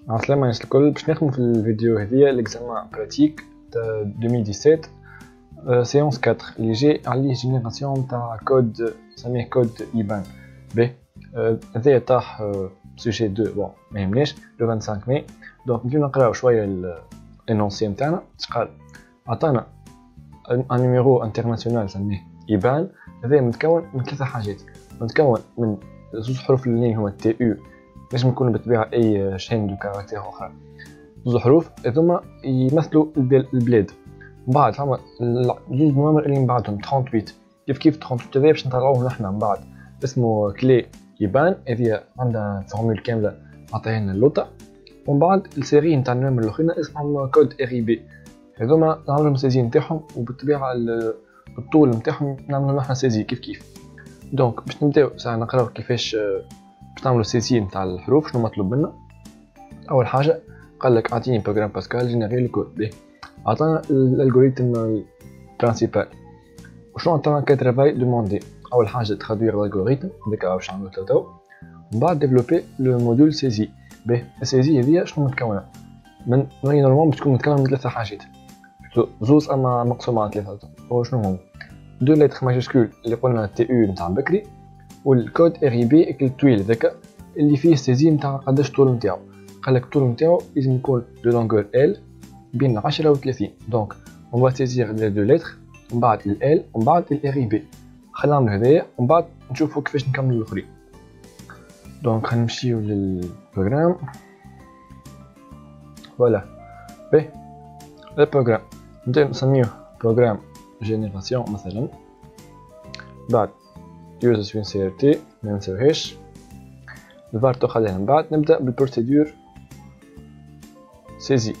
عسلامة الناس الكل. باش نخدمو في الفيديو هذيا ليكزامان براتيك تاع 2017 سيونس 4 اللي جاي عليه جينيراسيون تاع كود سميه كود ايبان. باهي هذايا طاح سوجي 2 بون ما يهمناش لو 25 ماي. دونك نجيو نقراو شويه الانونسي نتاعنا. اش قال؟ عطانا ان نيميرو انترناسيونال سميه ايبان. هذايا متكون من ثلاثه حاجات، متكون من زوج حروف اللي هما تي او، نجم يكون بالطبيعه اي شين دو كاركتير اخرى، زوج حروف هذوما يمثلوا البلاد. من بعد فما جوج نوامر اللي من بعدهم 38 كيف 38 هذا باش نطلعوه نحن من بعد اسمه كلي يبان. هذه عندها فورمول كامله عطيها لنا اللوطه. ومن بعد السيري نتاع النوامر الاخرين اسمهم كود ار اي بي. هذوما نعملوا سيزي نتاعهم وبالطبيعه الطول نتاعهم نعملوا نحن سيزي كيف. دونك باش نبداو ساعه نقراو كيفاش باش نعملوا سيزي نتاع الحروف. شنو مطلوب منا؟ اول حاجه قال لك اعطيني بروغرام باسكال جينيري الكود. به عطانا الالغوريثم برينسيبال. وشنو عطانا كترافاي دوموندي؟ اول حاجه ترادوير الالغوريثم هذاك باش نعملو تو، من بعد ديفلوبي لو موديول سيزي. به السيزي هذه شنو متكونه من نورمالمون تكون متكونه من ثلاثه حاجات، زوز اما مقسومه على ثلاثه. وشنو هما؟ دو لتر ماجيسكول اللي قلنا تي او نتاع بكري، والكود ار اي بي الطويل ذاك اللي فيه سيزي نتاع قداش الطول نتاعو. قال لك الطول نتاعو لازم يكون دو لونغور ال بين 10 و 30. دونك اون فا سيزير لي دو لتر ومن بعد ال ومن بعد الار اي بي. خلينا نعملو هذايا ومن بعد نشوفو كيفاش نكملو الاخرين. دونك غنمشيو للبروغرام. فوالا باهي البروغرام نبداو نسميوه بروغرام جينيراسيون مثلا. بعد يوزر سينسيرتي ما ننساوهاش. الفار خلينا من بعد نبدا بالبروسيدور سيزي.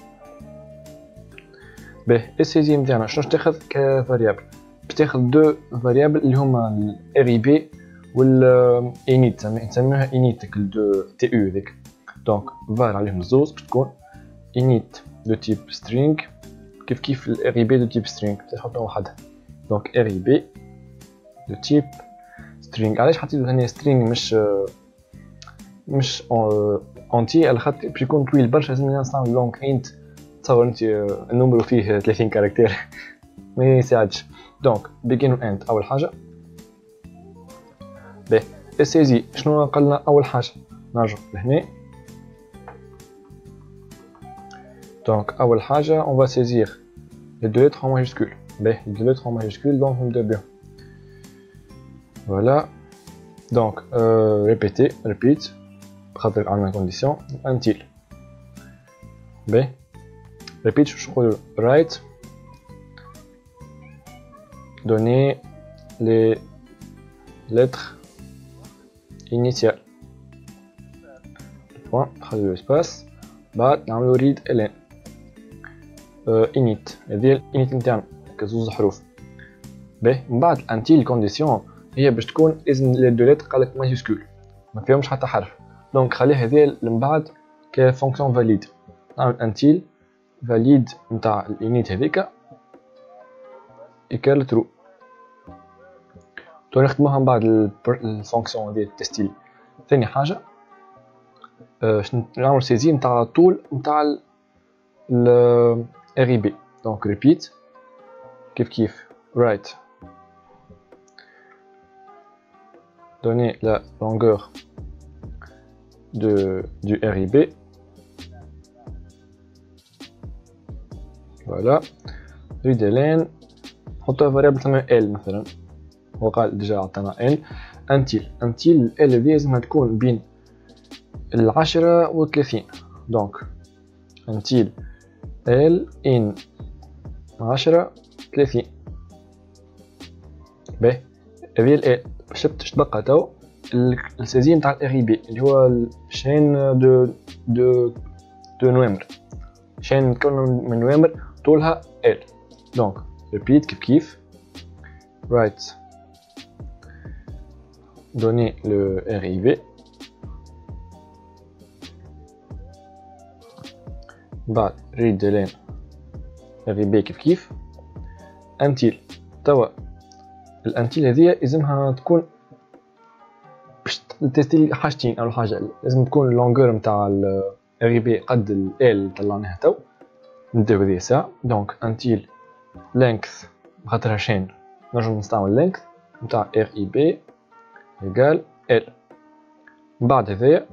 باهي السيزي نتاعنا شنو تاخذ كفاريابل؟ باش تاخذ دو فاريابل اللي هما الار اي بي والانيت، نسميوها انيت دو تي او ذيك. دونك فار عليهم الزوز باش تكون انيت دو تيب سترينغ كيف الار اي بي دو تيب سترينغ تحطهم وحدها. دونك ار اي بي دو تيب سترينغ. علاش حطيتو هنا سترينغ مش اونتي؟ على خاطر باش يكون طويل برشا لازم نستعمل لونغ انت. تصور انت النمبر فيه 30 كاركتير ما يساعدش. دونك بيجين و اند اول حاجه. باهي السيزي شنو قالنا؟ اول حاجه نرجع لهنا. دونك اول حاجه اون فا سيزير لي دو لتر en ماجيسكول. باهي لي دو لتر en ماجيسكول دونك نبداو بهم. فوالا دونك ريبيت بخاطر عندنا كونديسيون انتيل. باهي ريبيت شنو نقولو؟ رايت donner les lettres initiales. point نخليو espace. بعد نعملو read ln init. هذه الانيت نتاعنا كزوز حروف. باهي من بعد انتيل كونديسيون هي باش تكون لازم لي دو لتر قالك ماجيسكول ما فيهمش حتى حرف. دونك خليها هذه من بعد كفونكسيون فاليد. نعمل انتيل فاليد نتاع الانيت هذيك ايكال ترو. تو نخدموها من بعد الفونكسيون هذه التستيل. ثاني حاجه نعمل سيزي نتاع الطول نتاع ال ار اي بي. دونك ريبيت كيف رايت donner la longueur du RIB. Voilà. read ln نحطوها فاريابل تسمى L مثلا. هو قال ديجا عطانا L. انتيل ال هذه لازمها تكون بين 10 و 30. دونك انتيل L in 10 30. باهي هذه ال باش تبقى تو السيزي نتاع الار اي بي اللي هو الشين دو نوامر. شين متكون من نوامر طولها ال. دونك ريبيت كيف رايت donner le RIB. بعد read ln RIB كيف انتيل. توا الانتيل هذه لازمها تكون باش تستيل حاجتين. اول حاجه لازم تكون اللونغور نتاع ار بي قد ال اللي طلعناها تو نديرو هذه ساعة. دونك انتيل length خاطرها شين نجم نستعمل length نتاع ار اي بي ايكال ال. من بعد هذايا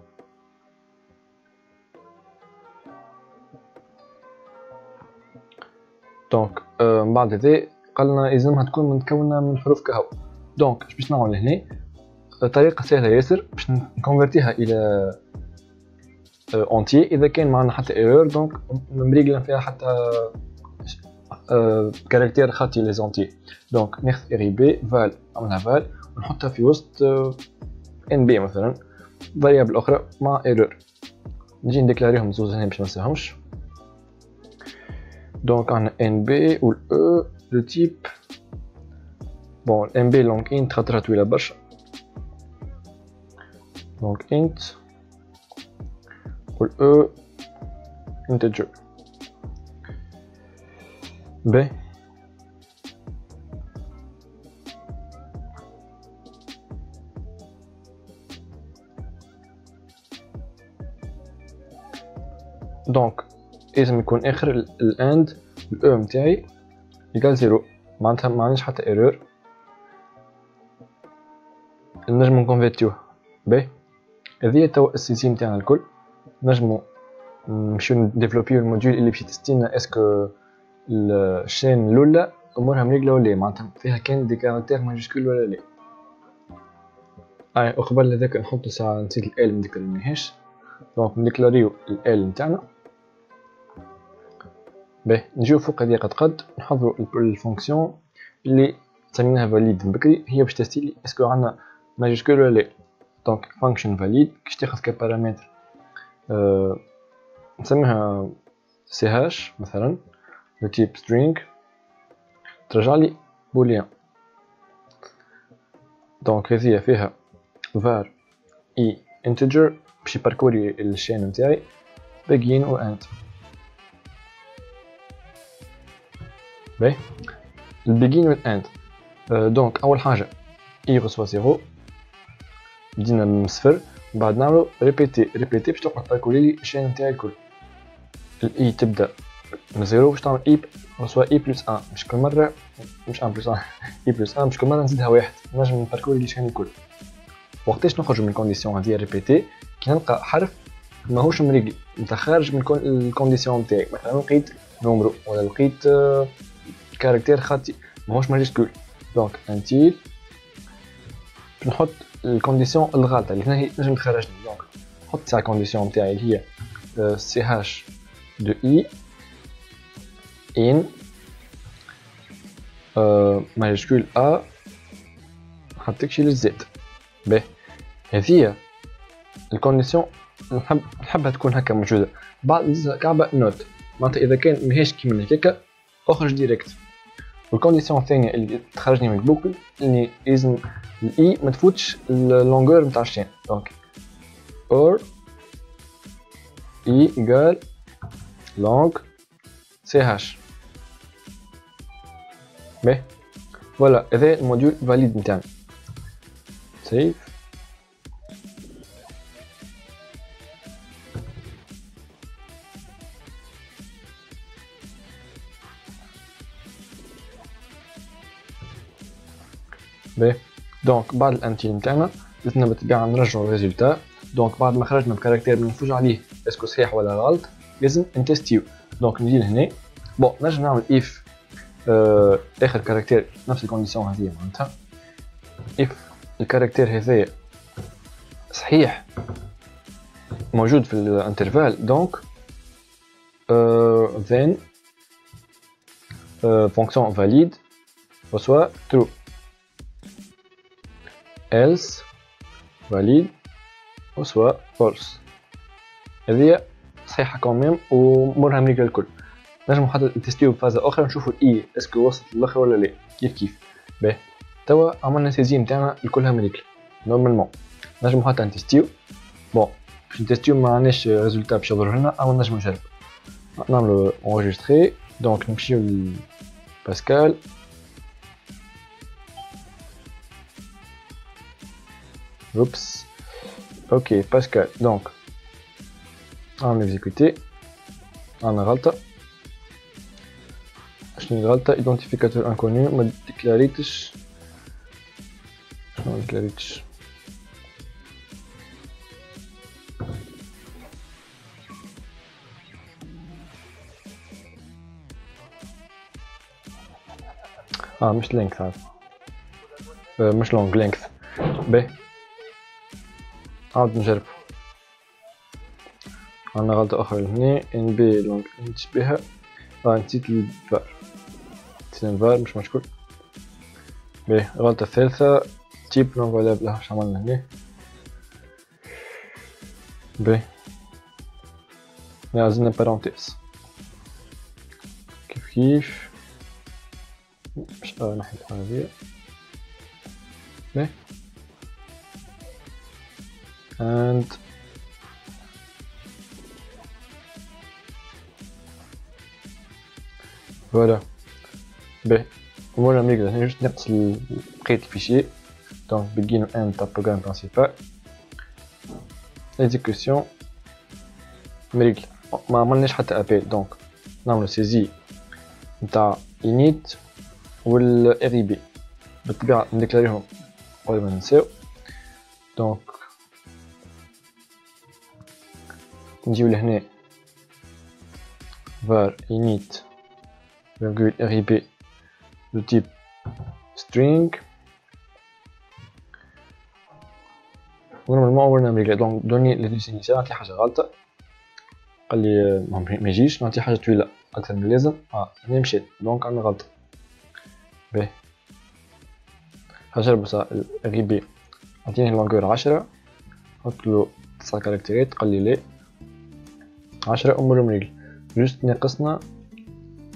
دونك من بعد هذايا قالنا يلزمها تكون متكونة من حروف كهو. دونك اش باش نعمل هنا طريقة سهلة ياسر باش نكونفرتيها الى اونتي. اذا كان معنا حتى ايرور دونك مريقلين فيها حتى كاركتير خاطي لي زونتي. دونك ناخذ ار بي فال عملها فال ونحطها في وسط ان بي مثلا فاريابل اخرى مع ايرور نجي نديكلاريهم زوز هنا باش ما ننساهمش. دونك عندنا ان بي و او لو تيب بون ان بي لونج انت خاطرها طويله برشا دونك انت و او انتجر باهي. دونك لازم يكون اخر الاند الاو متاعي ايكال زيرو معناتها ما عنديش حتى ايرور نجمو نكونفيرتيوه. باهي هذه توا السي متاعنا الكل. نجمو نمشيو نديفلوبيو الموديول اللي باش يتستينا اسكو الشين الاولى امورها مريقله ولا معناتها فيها كان دي كاركتير ماجيسكول ولا لا. وقبل هذاك نحطو ساعه نسيت ال مديكلاريناهاش دونك نديكلاريو ال نتاعنا. باهي نجيو فوق هذه قد نحضروا الفونكسيون اللي سميناها فاليد من بكري هي باش تستيلي اسكو عندنا ماجيسكول ولا لا. دونك فانكشن فاليد كيش تاخذ كبارامتر نسميها سي هاش مثلا لو تيب string ترجع لي بوليان. دونك هذه فيها var اي integer باش يباركوري الشين نتاعي begin و end. باهي البيجين والاند دونك اول حاجه اي غصوا زيرو بدينا من صفر بعد نعملو ريبيتي باش تقعد تباركولي لي الشين نتاعي الكل. الاي تبدا من زيرو باش تعمل اي غصوا اي بلس ان مش كل مره مش ان بلس ان اي بلس ان مش كل مره نزيدها واحد نجم نباركولي لي الشين الكل. وقتاش نخرج من الكونديسيون هذه ريبيتي كي نلقى حرف ماهوش مريقلي انت خارج من الكونديسيون نتاعي مثلا لقيت نومرو ولا لقيت كاركتير خاطئ ماهوش ماجيسكول دونك انتيل نحط الكونديسيون الغلطه اللي هنا هي نجم تخرجني. دونك نحط تاع الكونديسيون نتاعي اللي هي سي هاش دو اي ان ماجيسكول ا نحطكشي للزد. باهي هذه الكونديسيون نحبها تكون هكا موجوده. بعد كعبه نوت معناتها اذا كان ماهيش كيما هكاكا اخرج ديريكت. والكونديسيون الثانيه اللي تخرجني من البوكل اني لازم الاي ما تفوتش اللونغور نتاع الشين. دونك اور اي ايكال لونغ سي هاش. باهي فوالا هذا الموديول فاليد نتاعنا. سيف باهي دونك بعد الانتيل نتاعنا لازمنا بالطبيعه نرجعو الريزولتا. دونك بعد ما خرجنا بكاركتير ما نفوتو عليه اسكو صحيح ولا غلط لازم نتستيو. دونك نجي لهنا بون نجم نعمل اف اخر كاركتير نفس الكونديسيون هذه معناتها اف الكاركتير هذايا صحيح موجود في الانترفال دونك then fonction valide reçoit true else valide reçoit false. هذه صحيحه كوميم ومرها مريقله الكل. نجمو حتى نتستيو بفازه اخرى نشوفو الاي اسكو وصلت للاخر ولا لا كيف. باهي توا عملنا سيزي نتاعنا الكلها مريقله نورمالمون نجمو حتى نتستيو. بون باش نتستيو ما عندناش ريزولتا باش يظهر لنا او نجمو نجرب نعملو انجستري. دونك نمشيو لباسكال اوبس اوكي باسكال. دونك عامل اكزيكوتي، عندنا غلطة. شنو الغلطة؟ ايدونتيفيكاتور انكونيو، ما ديكلاريتش. شنو ما ديكلاريتش؟ مش لينكس هذا، مش لونج لينكس. باهي عاود نجرب. عندنا غلطة أخرى هنا، ان بي لونج نشبهها. نسيت الفار، نسيت الفار مش مشكل. باهي الغلطة الثالثة تيب نون فالابل، واش عملنا هنا؟ باهي لازمنا بارونتيز كيف مش نحي هذه. باهي and فوالا. باهي أمورنا مليقة. هنا جوست نقص بقية الفيشي. دونك begin and تاع programme principal exécution مليقة. ما عملناش حتى ابيل، دونك نعملو سيزي نتاع init وال RIB بالطبيعة نديكلاريهم قبل ما ننساو. دونك نجيو لهنا var init virgule RIB de type string. ونورمالمون ورنا مليقة. دونك دوني لي ديسينيسيال نعطي حاجة غلطة، قال لي ما يجيش، نعطي حاجة طويلة أكثر من اللازم. هنا مشات، دونك عندنا غلطة. باهي هجرب بصح الريبي، عطيني لونغور 10، نحطلو 9 كاركتيرات، قال لي لا 10. أمور مليقة. جوست ناقصنا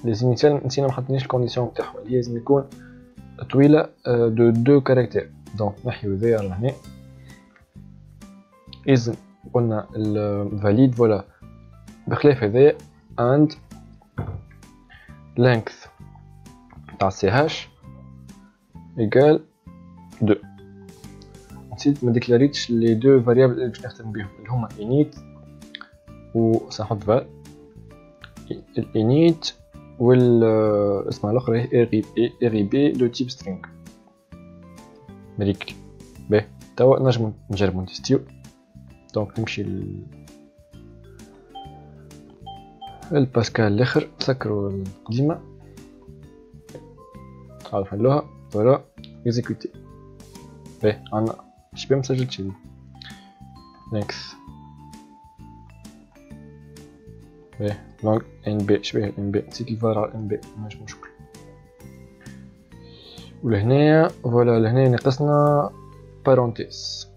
لي زينيسيال، نسينا محطيناش الكونديسيون تاعهم اللي لازم يكون طويلة دو 2 كاركتير. دونك نحيو ذي على هنا. إذن قلنا الفاليد فوالا بخلاف هذايا and length تاع CH إيكال 2. نسيت ما ديكلاريتش لي دو فاريابل اللي باش نخدم بيهم اللي هما init و سنحط فال الانيت وال اسمها الاخرى RIB دو تيب string مريكل. باهي توا نجمو نجربو نتستيو. دونك نمشي الباسكال الاخر، تذكروا القديمة، عاود نحلوها. فوالا اكزيكوتي. باهي عندنا شبيه مسجلتش هذي نكس. باهي لونج ان بي شبيه الان بي، نسيت الفار على الان بي ماش مشكل. ولهنايا فوالا لهنا ناقصنا بارونتيز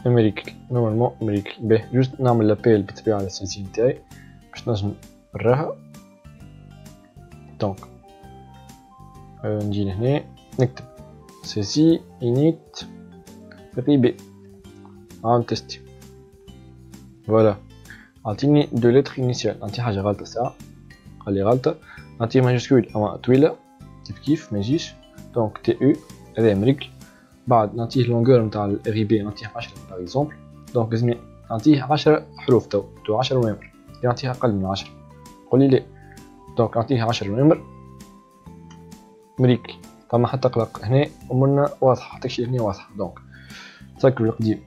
امريكي نورمالمون امريكي. باهي جوست نعمل لابيل بالطبيعة على السيزي نتاعي باش نجم نراها. دونك نجي لهنا نكتب سيزي انيت RIB عاود تستي. فوالا عطيني دو لتر انيسيال، نعطي حاجة غلطة ساعة، قال لي غلطة. نعطيه ماجيسكول اما طويلة كيف ما يجيش. دونك تي او هذا امريكي. بعد نعطيه لونغور نتاع الRIB نعطيه 10 باغ اكزومبل. دونك لازم نعطيه 10 حروف تو 10 نوامر. نعطيه اقل من 10 قولي لي. دونك نعطيه 10 نوامر مريكل. فما حتى قلق هنا، امورنا واضحة، حتى شي هنا واضحة. دونك تذكروا القديم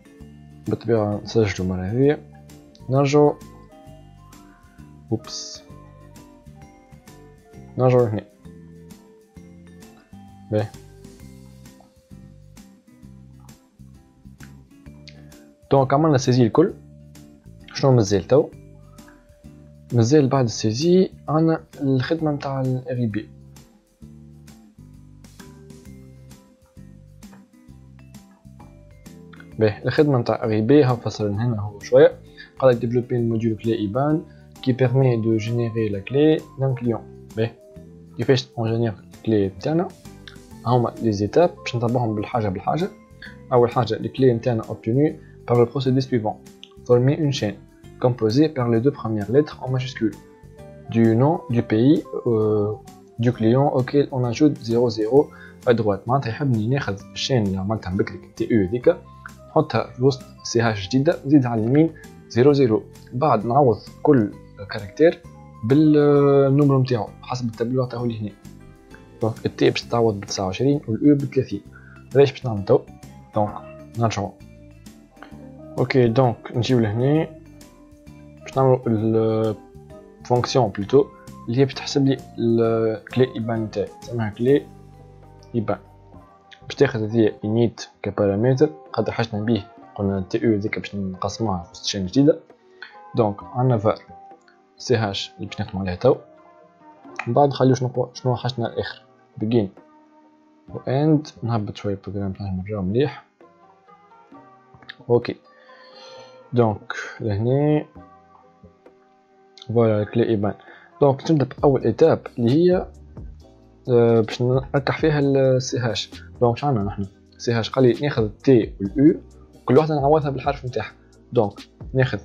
بالطبيعة نسجلو مرة هذيا، نرجعو اوبس نرجعو هنا. باهي دونك عملنا السيزي الكل. شنو مازال تو؟ مازال بعد السيزي عنا الخدمة نتاع الRIB. باهي الخدمة نتاع RIB هنفصل هنا هو شوية. قال développer le module clé IBAN qui permet de générer la clé d'un client. باهي كيفاش نجينير الكلي نتاعنا، هما لي زيتاب باش نتبعهم بالحاجة. أول حاجة الكلي نتاعنا obtenu par le procédé suivant: former une chaîne composée par les deux premières lettres en majuscule du nom du pays du client auquel on ajoute 00 à droite. معناتها يحبني ناخذ الشين اللي عملتها بكري تي او هذيكا نحطها في وسط سي هاش جديده، نزيد على اليمين 00. بعد نعوض كل كاركتير بالنمرو نتاعو حسب التابلو عطاهولي لي هنا. دونك التي باش تعوض ب 29 والاو ب 30. علاش باش نعمل تو؟ دونك نرجعو اوكي. دونك نجيو لهنا باش نعملو الفونكسيون بلوتو اللي هي باش تحسب لي الكلي ايبان تاعي، نسميها كلي ايبان. باش تاخذ هذيا init كبارامتر خاطر حاجتنا بيه قلنا تي او هذيك باش نقسموها في وسط شين جديده. دونك عندنا var سي هاش اللي باش نخدمو عليها تو، من بعد نخليو شنو حاجتنا الاخر begin و end. نهبط شويه البروغرام باش نرجعو مليح. اوكي دونك لهنا فوالا الكلي ايبان. دونك نبدا باول ايتاب اللي هي باش نركح فيها السي هاش. دونك شعنا نحن سي هاش قال لي ناخذ تي والاو كل واحده نعوضها بالحرف نتاعها. دونك ناخذ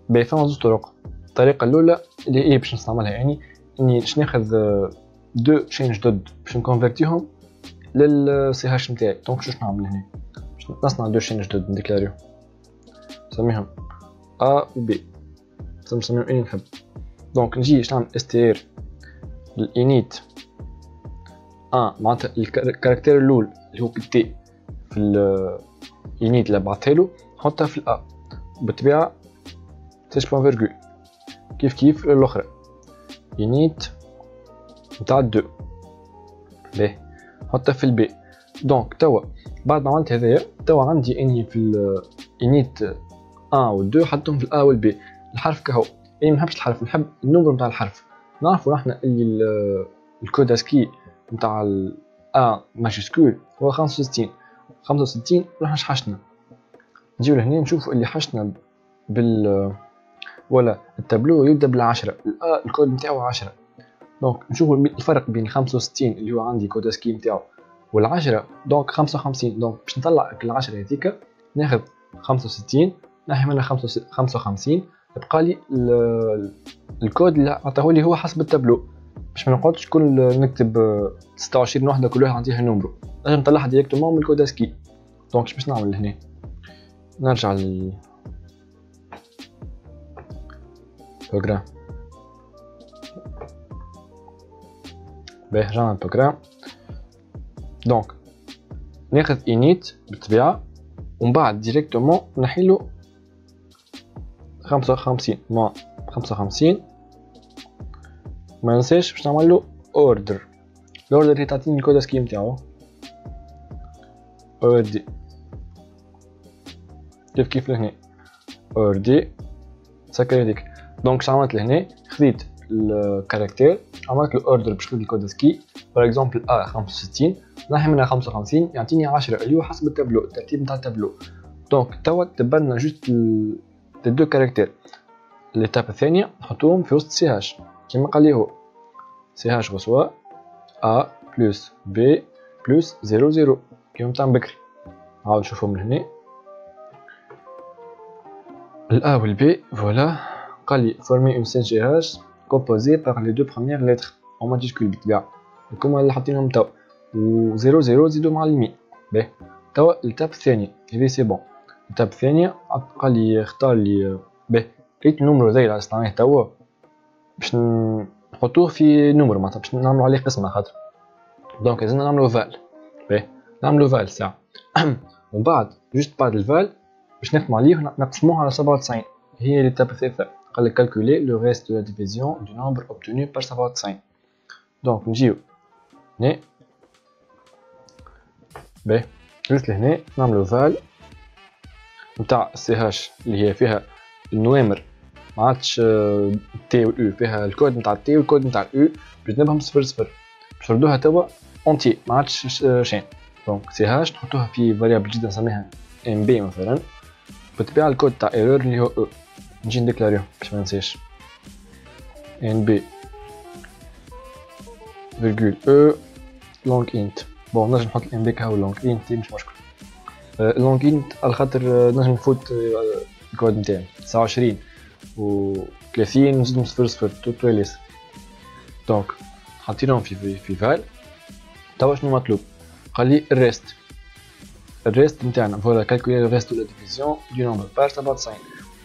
فما زوج طرق. الطريقه الاولى اللي هي باش نستعملها يعني اني باش ناخذ دو شين جدد باش نكونفرتيهم للسي هاش نتاعي. دونك شنو نعمل هنا؟ باش نصنع دو شين جدد نديكلاريو نسميهم ا و بي، نسميهم اني نحب. دونك نجي باش نعمل استير للانيت معناتها الكاركتير الاول اللي هو التي في الانيت اللي بعثها نحطها في الأ بالطبيعة تاش بوان فيرغول كيف الاخرى init نتاع دو باهي نحطها في البي. دونك توا بعد ما عملت هذايا توا عندي اني في init و 2 حطهم في الأ والبي. الحرف كهو اني منحبش الحرف، نحب النمبر نتاع الحرف. نعرفو نحنا اللي الكود اسكي نتاع الأ ماجيسكول هو 65 نروح حشنا نجيو لهنا نشوفو اللي حشنا ولا التابلو يبدا بال10 الكود نتاعو 10. دونك نشوفو الفرق بين 65 اللي هو عندي كود اسكي نتاعو وال10 دونك 55. دونك باش نطلع ال10 هذيك ناخذ 65 نحي منها 55 يبقى لي الكود اللي عطاهولي هو حسب التابلو، باش ما نقعدش كل نكتب 26 وحده كل واحد عندها نمرو، لازم نطلعها ديريكتومون من الكود اسكي. دونك باش نعمل هنا نرجع لل بروغرام باهي رجعنا للبروغرام. دونك ناخذ init بالطبيعه ومن بعد ديريكتومون نحيلو 55 مع 55. ما ننساش باش نعملو اوردر. الاوردر هي تعطيني الكود اسكي نتاعو اوردي كيف لهنا اوردي سكر هذيك. دونك شنو عملت لهنا؟ خذيت الكاركتير عملت له اوردر باش نخدم الكود اسكي باغ اكزومبل ا 65 نحي منها 55 يعطيني 10 اللي هو حسب التابلو الترتيب نتاع التابلو. دونك توا تبنى جوست الدو كاركتير. الإتابة الثانية نحطوهم في وسط سي هاش كيما قال لي هو سي هاش غسوا ا بلس بي بلس 00 كيما تاع بكري. نعاود نشوفهم من هنا الأ والبي فوالا. قال لي former une CGH composée par les deux premières lettres en majuscule بالطبيعة هكوما اللي حاطينهم توا و 00 زيدو مع اليمين. باهي توا الإتاب الثانية هذي سي بون. الإتاب الثانية قال لي اختار لي باهي لقيت النمرو ذا اللي صنعناه توا باش نحطوه في نمرو معناتها باش نعملو عليه قسمة خاطر. دونك لازمنا نعملو فال. باهي نعملو فال ساعة ومن بعد جوست بعد الفال باش نخدمو عليه نقسموه على 97 هي l'étape الثالثة. قال لك calculer le reste de la division du nombre obtenu par 97. دونك نجيو هنا باهي جوست لهنا نعملو فال نتاع سي هاش اللي هي فيها النوامر ما عادش تي و او، فيها الكود نتاع تي والكود نتاع او بجنبهم 00 باش نردوها توا اونتي ما عادش شين. دونك سي هاش نحطوها في فاريابل جديده نسميها ام بي مثلا بالطبيعه الكود تاع ايرور اللي هو او نجي نديكلاريوه باش ما ننساش ان بي فيرغول او لونغ انت. بون نجم نحط الام بي كهو لونغ انت مش مشكل. لونغ انت على خاطر نجم نفوت الكود نتاعي 29 و 30 نزيدهم 00 تو ليس. دونك حاطينهم في فال. توا شنو مطلوب؟ قال لي الريست الريست نتاعنا فوالا كالكولي لو ريست ولا ديفيزيون دو نومبر بار 97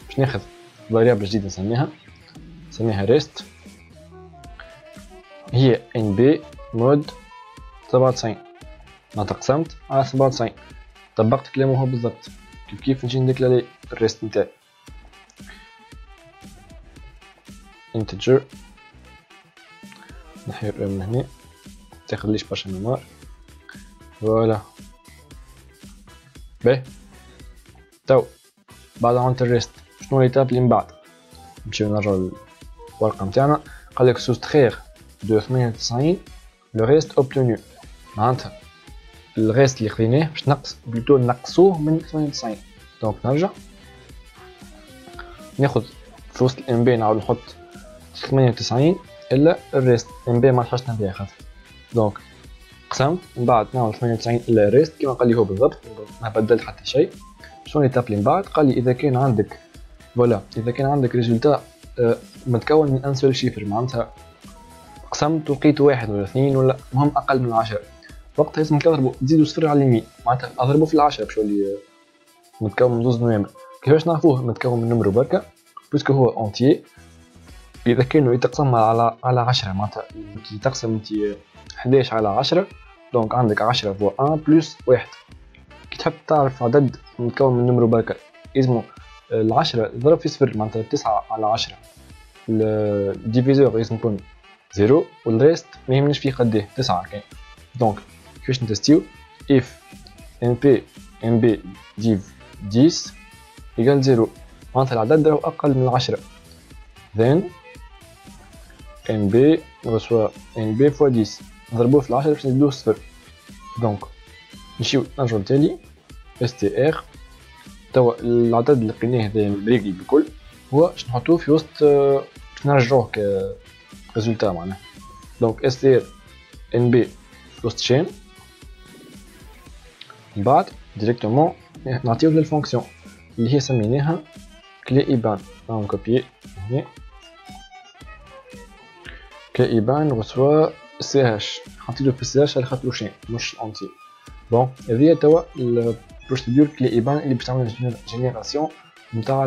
باش ناخذ فاريابل جديده نسميها ريست هي ان بي مود 97 معناتها قسمت على 97 طبقت كلامه هو بالضبط كيف نجي نديكلاري الريست نتاعي integer نحير من هنا تاخذليش برشا ميموار فوالا باهي تو بعد عملت الريست شنو ليتاب اللي من بعد نمشيو نرجعو الورقة نتاعنا قالك soustraire de 98 le reste obtenu معناتها الريست اللي خذيناه باش نقص بلوتو نقصوه من 98 دونك نرجع ناخذ في وسط الام بي نعاود نحط 98 الا الريست ام بي ما لحقتش نبيع خاطر دونك قسمت من بعد نعاود 98 الا الريست كيما قال لي هو بالضبط ما بدلت حتى شيء. شنو اللي تاب لي من بعد قال لي اذا كان عندك فوالا اذا كان عندك ريزولتا متكون من ان سول شيفر معناتها قسمت ولقيت واحد ولا اثنين ولا مهم اقل من 10 وقتها لازم تضربوا تزيدوا صفر على اليمين معناتها اضربوا في العشرة باش يولي متكون من زوز نوامر. كيفاش نعرفوه متكون من نمرو بركة باسكو هو اونتيي اذا كانوا يتقسم على 10 معناتها كي تقسم انت 11 على 10 دونك عندك 10 فوا 1 بلس 1. كي تحب تعرف عدد متكون من نمرو بركة لازم العشرة ضرب في صفر معناتها 9 على 10 الديفيزور لازم يكون 0 والريست ما يهمنيش فيه قديه 9 كاين. دونك كيفاش نتستيو if np div 10 égale 0 معناتها العدد راهو أقل من 10 then nb reçoit nb fois 10 نضربوه في 10 باش نزيدوه صفر. دونك نمشيو نرجعو لتالي str توا العدد اللي لقيناه هذايا البريكلي بالكل هو باش نحطوه في وسط باش نرجعوه كريزولتا معناها. دونك str nb في وسط شين من بعد ديريكتومون نعطيو للفونكسيون اللي هي سميناها كلي ايبان راهم كوبيي هنا كلي ايبان reçoit ch حطيتو في ch على خاطرو شين مش اونتي. بون هذيا توا البروسيدور كلي ايبان اللي باش تعمل جينيراسيون نتاع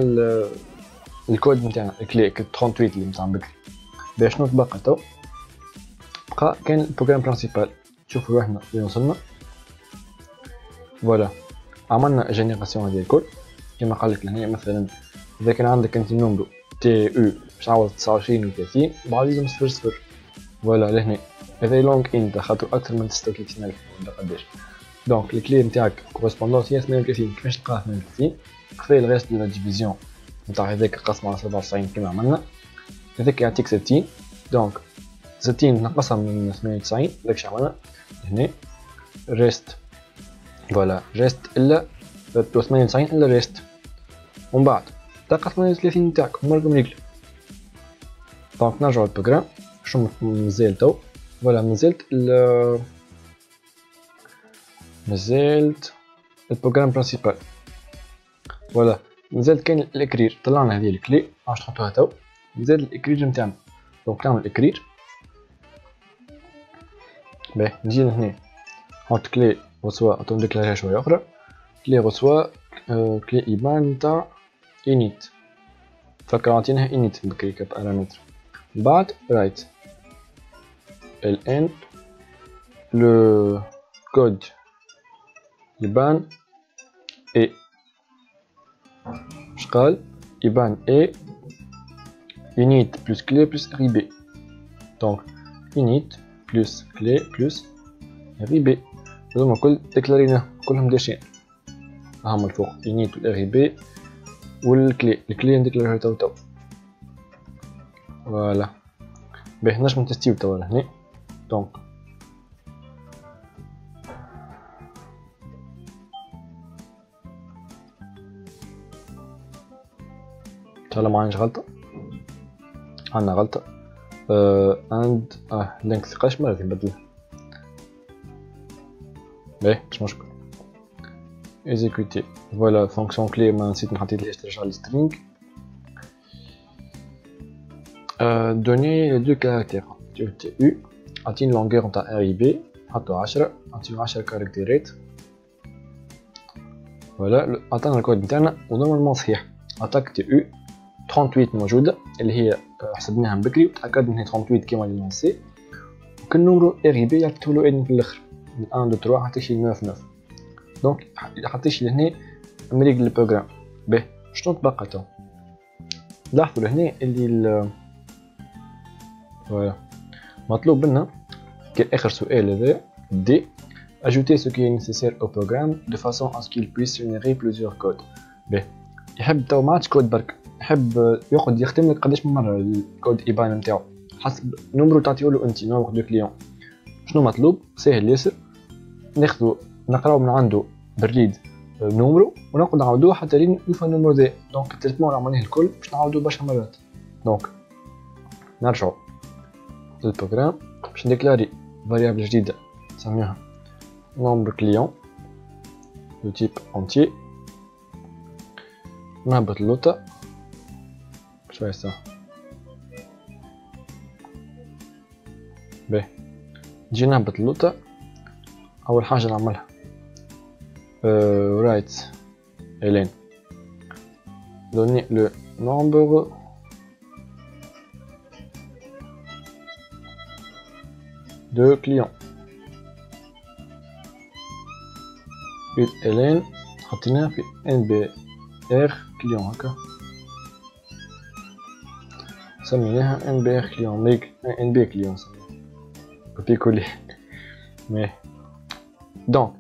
الكود نتاعنا الكلي 38 اللي نتاع بكري. باش شنو تبقى تو بقى كاين البروغرام برينسيبال شوفوا روحنا وين وصلنا. فوالا عملنا جينيراسيون هذه الكل كما قالك لهنا مثلا اذا كان عندك انت نمرو تي او باش تعوض 29 و 30 بعد لازم صفر صفر. فوالا لهنا هذا لونغ انت خاطر اكثر من 36000 ولا قداش. دونك الكلي نتاعك كورسبوندونس هي 38 كيفاش تلقاها 38 خذي الريست دو لا ديفيزيون نتاع هذاك قسم على 97 كيما عملنا هذاك يعطيك 60 دونك 60 نقصها من 98 داكشي عملنا هنا ريست فوالا ريست الا 98 الا ريست ومن بعد تلقى 38 نتاعك هما راكم ريكل. دونك نرجعو للبروغرام شنو مازال تو فوالا مازالت البروغرام برينسيبال فوالا مازالت كاين الاكرير طلعنا هذه الكلي باش نحطوها تو مازال الاكرير نتاعنا. دونك نعمل اكرير باهي نجي لهنا نحط كلي reçoit نعطيو ديكلاريها شويه اخرى كلي reçoit كلي ايبان نتاع init فكر عطيناها init بكري كبارامتر. من بعد رايت ln لو كود يبان اي اش قال يبان اي init بلس كلي بلس rib دونك init بلس كلي بلس rib هذوما كل ديكلاريناه كلهم داشين هما الفوق init والrib والكلي نديكلاريوها تو فوالا باهي نجمو نتستيو توا لهنا. دونك ان شاء الله ما عنديش غلطة عندنا غلطة عند لينكس قاش مرة نبدله باهي مش مشكل اكزيكوتي فوالا فونكسيون كلي ما نسيت نحطيتلهاش ترجع لي سترينغ donner les deux caractères tu عطيني longueur نتاع rib نحطو 10 نعطيو 10 كاركتيرات فوالا عطانا الكود نتاعنا ونورمالمون صحيح. اتاك تي او 38 موجوده اللي هي حسبناها من بكري وتاكدنا ان هي 38 كيما اللي لونسي. وكل نمرو ار بي يعطيو له ان في الاخر من 1 2 3 حتى شي 9 9. دونك حطيش لهنا امريك البروغرام. به شنو تبقى تو؟ لاحظوا لهنا اللي فوالا مطلوب منا كآخر سؤال هذا دي ajouter ce qui est nécessaire au programme de façon à ce qu'il puisse générer plusieurs codes. به يحب تو ما عادش كود برك، يحب يقعد يختم لك قداش من مره الكود ايبان نتاعو حسب نمرو تعطيو له انت نمرو دو كليون. شنو مطلوب؟ ساهل ياسر، ناخذو نقراو من عنده بالريد نمرو ونقعد نعاودوه حتى لين يوفى النمرو ذا. دونك التريتمون اللي عملناه الكل باش نعاودوه برشا مرات. دونك نرجعو للبروغرام باش نديكلاري فاريابل جديده نسميها nombre client de type entier. نهبط اللوطة شوية سا باهي نجي نهبط اللوطة. أول حاجة نعملها write Hélène donner le nombre de clients. Hélène حطيناها في NBR كليون هكا سميناها NBR كليون ميك NB كليون سميناها بيكولي مي. دونك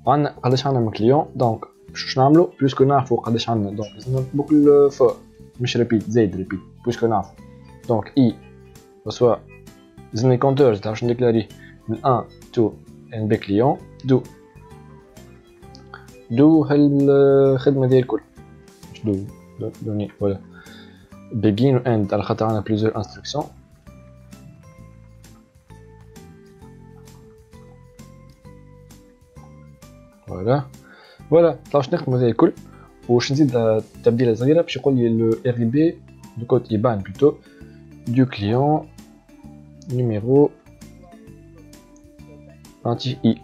عندنا قداش عندنا من كليون. دونك باش نعملو بلوسكو نعرفو قداش عندنا دونك لازم نطبق الفور مش ريبيت زايد ريبيت بلوسكو نعرفو. دونك اي سوا لازم لي كونتورز تاع باش نديكلاريه من 1 تو NB كليون دو هالخدمة ديال الكل مش دوني ولا begin و end على خاطر عندنا plusieurs instructions. فوالا باش نخدمو زي الكل. واش نزيد تبديله صغيره باش يقول لي لو ار بي دو كود يبان بلوتو دو كليون نيميرو انتي اي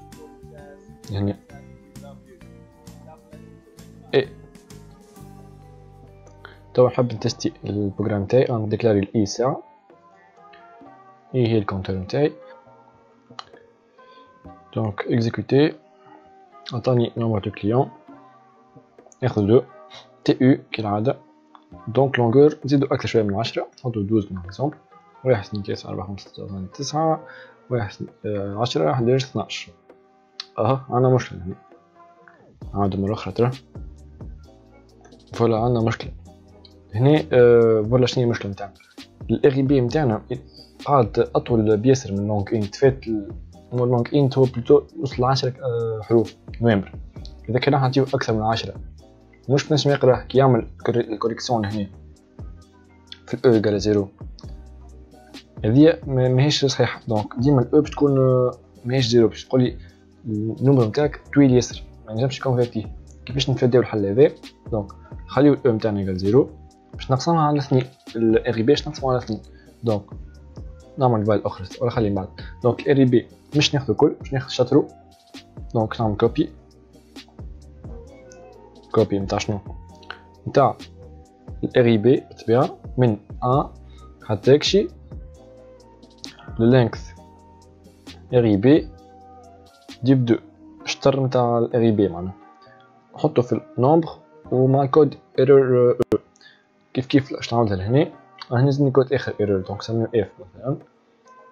يعني اي. تو نحب نتستي البروغرام تاعي نديكلاري الاي ساعه اي هي الكونتور نتاعي. دونك اكزيكوتي عطاني نمبر دو كليون ناخذ دو تي او كالعاده. دونك لونغور نزيدو اكثر شويه من 10 نحطو 12 من اكزومبل 1 2 3 4 5 6 7 9 1 10 11 12. عندنا مشكله هنا عاد مرة أخرى ترى. فوالا عندنا مشكلة هنا. فوالا شنو هي المشكلة نتاعنا؟ الار بي نتاعنا قاعد أطول بياسر من لونغ إنت. فات لونغ إنت هو بلوتو يوصل 10 حروف نومبر. إذا كان راح نعطيو أكثر من 10 مش بنجم يقراه كي يعمل الكوريكسيون هنا في الأو يقال زيرو. هذيا ماهيش صحيحة. دونك ديما الأو باش تكون ماهيش زيرو باش تقولي النمبر نتاعك طويل ياسر ما نجمش كونفيرتيه. كيفاش نتفاداو الحل هذا؟ دونك نخليو الاو نتاعنا يقال زيرو باش نقسمها على 2 الار بي باش نقسمها على 2. دونك نعمل فال اخرى ولا خلي من بعد. دونك الار بي مش ناخذ الكل باش ناخذ شطرو. دونك نعمل كوبي نتاع شنو نتاع الار بي بالطبيعه من 1 حتى كشي للينكث ار بي ديب 2 الشطر نتاع الار بي معناها نحطو في النومبر ومع كود ايرور كيف باش نعاودها لهنا. هنا لازمني كود اخر ايرور دونك نسميو اف مثلا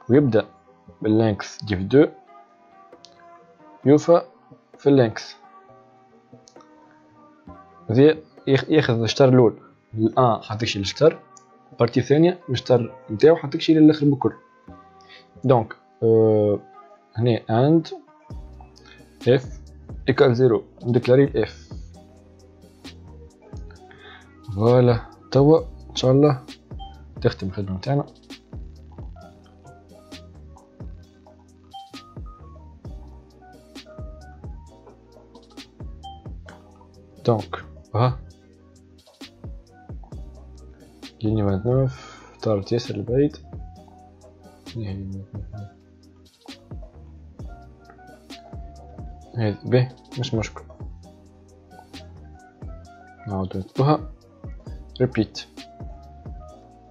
ويبدا باللينكث ديف 2 يوفى في اللينكث ذي ياخذ الشطر الاول الان حتكشي للشطر البارتي الثانيه الشطر نتاعو حتكشي للاخر بكل. دونك هنا اند اف ايكال زيرو نديكلاري الاف. فوالا توا ان شاء الله تختم الخدمه نتاعنا. دونك ليني 29 طارت ياسر البعيد. هذا به مش مشكل. نعاودو نكتبوها ريبيت.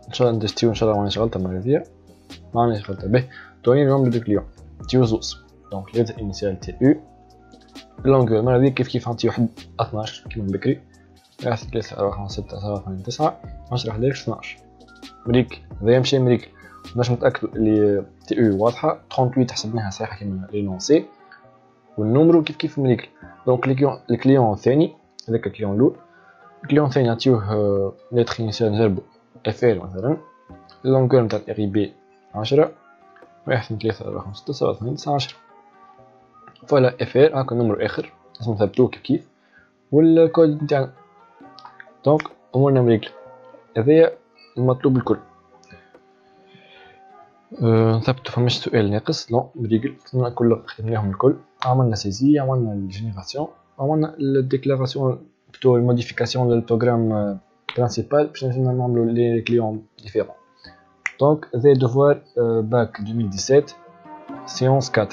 ان شاء الله ندستيو ان شاء الله مانيش غلطة المرة هادية، مانيش غلطة. باهي دوني النومبر دو كليون تيو زوز، دونك ليتر انيسيال تي او. اللونغور المرة هادي كيف غنعطي واحد 12 كيما بكري، 1 3 4 5 6 7 8 9 10 11 12 مريكل. هذايا ماشي مريكل، باش نتأكدو اللي تي او واضحة. 38 حسبناها صحيحة كيما لي لونسي، والنومرو كيف مريكل. دونك الكليون الثاني هذاك الكليون الاول، الكليون الثاني نعطيوه ليتر انيسيال نجربو اف ال مثلا. اللونغور نتاع ار بي 10 1 3 4 5 6 7 8 9 10. فوالا اف ال هاكا النمر اخر لازم نثبتوه كيف والكود نتاعنا. دونك امورنا مريكل، هذايا المطلوب الكل. نثبتو فماش سؤال ناقص، نو مريكل كل خدمناهم الكل. عملنا سيزي، عملنا الجينيراسيون، عملنا الديكلاراسيون بتو الموديفيكاسيون للبروغرام برينسيبال باش نعملو لي كليون ديفيرون. دونك هذا دوفوار باك 2017 séance 4.